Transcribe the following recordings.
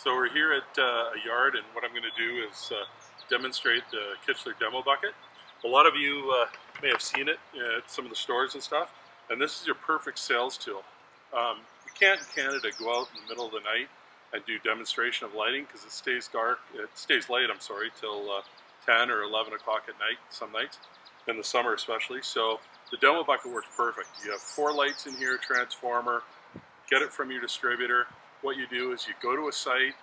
So we're here at a yard, and what I'm going to do is demonstrate the Kichler Demo Bucket. A lot of you may have seen it at some of the stores and stuff, and this is your perfect sales tool. You can't in Canada go out in the middle of the night and do demonstration of lighting because it stays dark, it stays late, I'm sorry, till 10 or 11 o'clock at night, some nights, in the summer especially. So the Demo Bucket works perfect. You have 4 lights in here, transformer, get it from your distributor. What you do is you go to a site,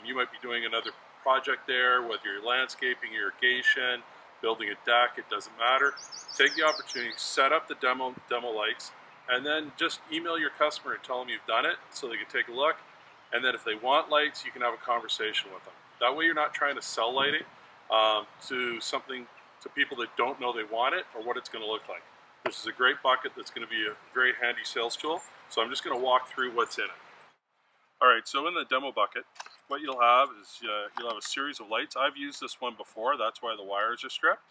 you might be doing another project there, whether you're landscaping, irrigation, building a deck, it doesn't matter. Take the opportunity, set up the demo lights, and then just email your customer and tell them you've done it so they can take a look. And then if they want lights, you can have a conversation with them. That way you're not trying to sell lighting to people that don't know they want it or what it's going to look like. This is a great bucket that's going to be a very handy sales tool. So I'm just going to walk through what's in it. Alright, so in the Demo Bucket, what you'll have is you'll have a series of lights. I've used this one before, that's why the wires are stripped.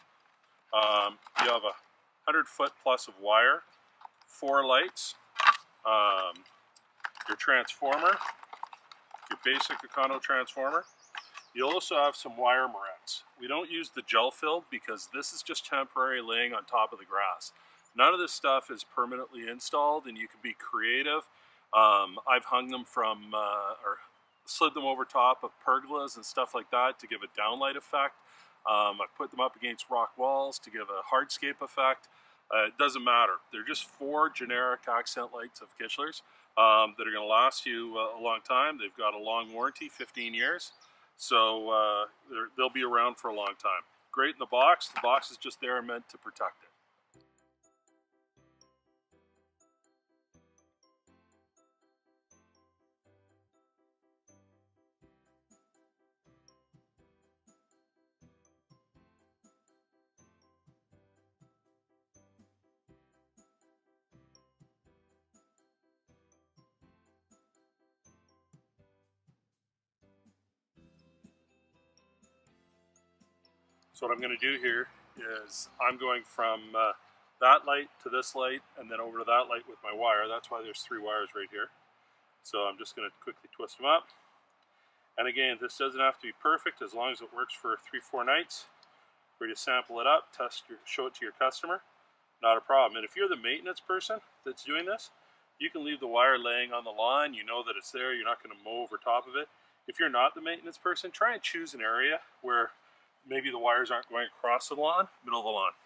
You have 100 foot plus of wire, 4 lights, your transformer, your basic Econo transformer. You'll also have some wire morettes. We don't use the gel filled because this is just temporary laying on top of the grass. None of this stuff is permanently installed, and you can be creative. I've hung them from, or slid them over top of pergolas and stuff like that to give a downlight effect. I've put them up against rock walls to give a hardscape effect. It doesn't matter. They're just 4 generic accent lights of Kichler's that are going to last you a long time. They've got a long warranty, 15 years. So they'll be around for a long time. Great in the box. The box is just there meant to protect it. So what I'm going to do here is I'm going from that light to this light and then over to that light with my wire. That's why there's 3 wires right here. So I'm just going to quickly twist them up. And again, this doesn't have to be perfect as long as it works for 3-4 nights. Where you sample it up, show it to your customer, not a problem. And if you're the maintenance person that's doing this, you can leave the wire laying on the lawn. You know that it's there. You're not going to mow over top of it. If you're not the maintenance person, try and choose an area where maybe the wires aren't going across the lawn, middle of the lawn.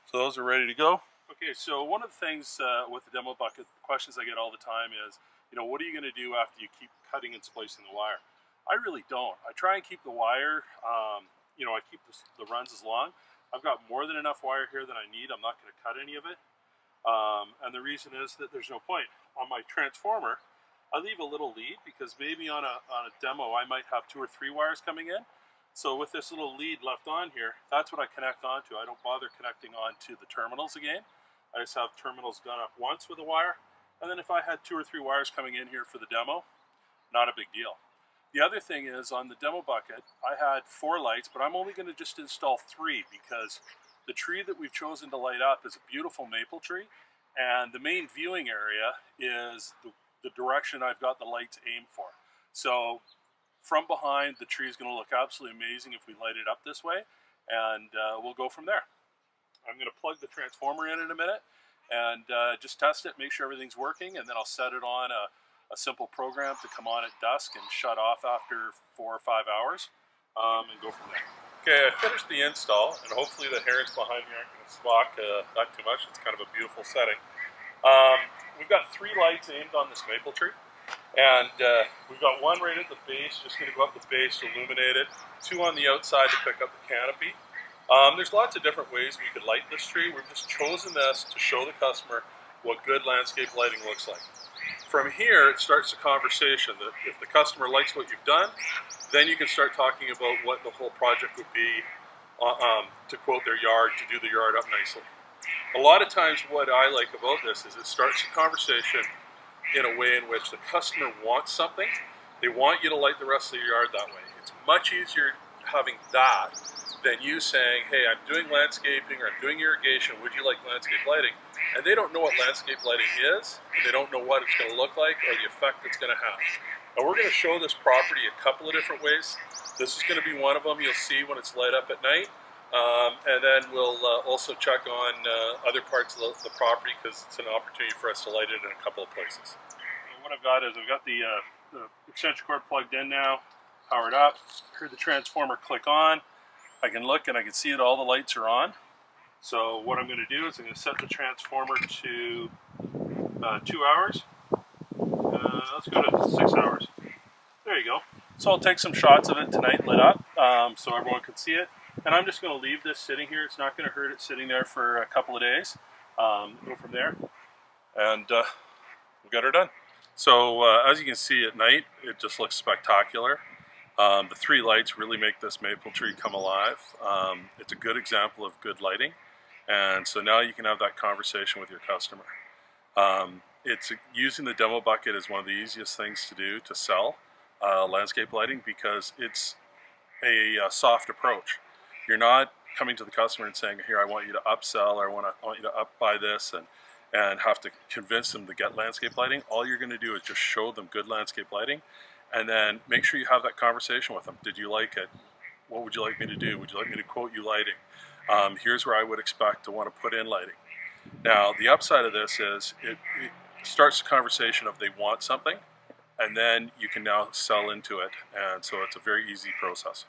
So those are ready to go. Okay, so one of the things with the Demo Bucket, the questions I get all the time is, what are you going to do after you keep cutting and splicing the wire? I really don't. I try and keep the wire, I keep the runs as long. I've got more than enough wire here that I need. I'm not going to cut any of it. And the reason is that there's no point. On my transformer, I leave a little lead because maybe on a demo I might have 2 or 3 wires coming in. So with this little lead left on here, that's what I connect onto. I don't bother connecting onto the terminals again. I just have terminals done up once with a wire. And then if I had 2 or 3 wires coming in here for the demo, not a big deal. The other thing is on the Demo Bucket, I had 4 lights, but I'm only going to just install 3 because the tree that we've chosen to light up is a beautiful maple tree. And the main viewing area is the direction I've got the lights aimed for. So from behind, the tree is going to look absolutely amazing if we light it up this way, and we'll go from there. I'm going to plug the transformer in a minute and just test it, make sure everything's working, and then I'll set it on a simple program to come on at dusk and shut off after 4 or 5 hours and go from there. Okay, I finished the install, and hopefully the herons behind me aren't going to squawk not too much. It's kind of a beautiful setting. We've got 3 lights aimed on this maple tree. And we've got 1 right at the base, just going to go up the base to illuminate it. 2 on the outside to pick up the canopy. There's lots of different ways we could light this tree. We've just chosen this to show the customer what good landscape lighting looks like. From here, it starts a conversation that if the customer likes what you've done, then you can start talking about what the whole project would be to quote their yard, to do the yard up nicely. A lot of times what I like about this is it starts a conversation in a way in which the customer wants something. They want you to light the rest of your yard that way. It's much easier having that than you saying, hey, I'm doing landscaping or I'm doing irrigation, would you like landscape lighting? And they don't know what landscape lighting is, and they don't know what it's going to look like or the effect it's going to have. Now we're going to show this property a couple of different ways. This is going to be one of them you'll see when it's light up at night. And then we'll also check on other parts of the property because it's an opportunity for us to light it in a couple of places. And what I've got is I've got the extension cord plugged in now, powered up. Heard the transformer click on. I can look and I can see that all the lights are on. So what I'm going to do is I'm going to set the transformer to 2 hours. Let's go to 6 hours. There you go. So I'll take some shots of it tonight lit up so everyone can see it. And I'm just going to leave this sitting here. It's not going to hurt it sitting there for a couple of days. Go from there. And we've got her done. So as you can see at night, it just looks spectacular. The 3 lights really make this maple tree come alive. It's a good example of good lighting. And so now you can have that conversation with your customer. Using the demo bucket is one of the easiest things to do to sell landscape lighting because it's a soft approach. You're not coming to the customer and saying, here, I want you to upsell, or I want you to buy this, and have to convince them to get landscape lighting. All you're going to do is just show them good landscape lighting, and then make sure you have that conversation with them. Did you like it? What would you like me to do? Would you like me to quote you lighting? Here's where I would expect to want to put in lighting. Now, the upside of this is it starts the conversation of they want something, and then you can now sell into it, and so it's a very easy process.